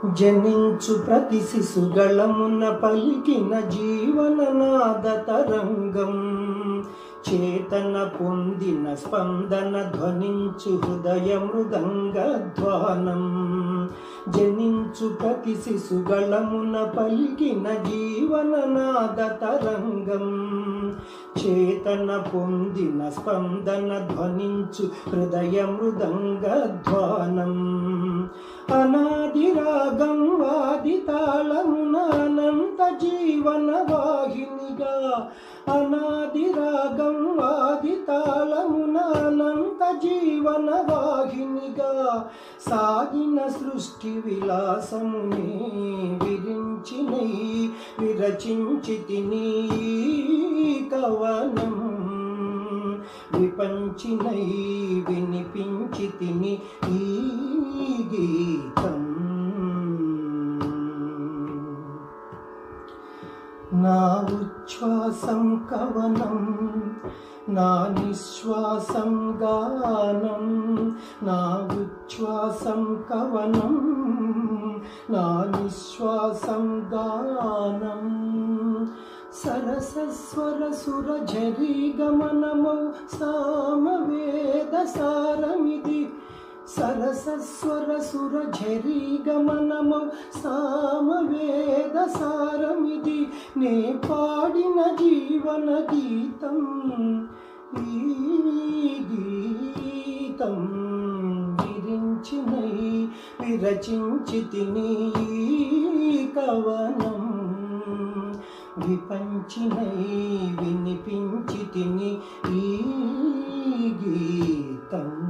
జనించు ప్రతి శిశుగళమున పలికిన జీవననాద తరంగం, చేతన పొందిన స్పందన ధ్వనించు హృదయ మృదంగధ్వానం. జనించు ప్రతి శిశుగళమున పలికిన జీవననాద తరంగం, చేతన పొందిన స్పందన ధ్వనించు హృదయ మృదంగధ్వానం. అనాది రాగం వాది తాళమున అనంత జీవన వాహినిగా, అనాది రాగం వాది తాళమున అనంత జీవన వాహినిగా సాగిన సృష్టి విలాసమునే విరించినై విరచించితిని కవనం. విపంచినై వినిపించితిని ఈ గీతం. నా ఉచ్ఛ్వాసం కవనం, నా నిశ్వాసం గానం. నా ఉచ్ఛ్వాసం కవనం, నా నిశ్వాసం గానం. సరసస్వర సుర ఝరీ గమనమౌ సామవేద సారమిది. సరసస్వర సుర ఝరీ గమనమౌ సామవేద సారమిది. నే పాడిన జీవన గీతం ఈ గీతం. విరించినై విరచించితిని కవనం. విపంచినై వినిపించితిని ఈ గీతం.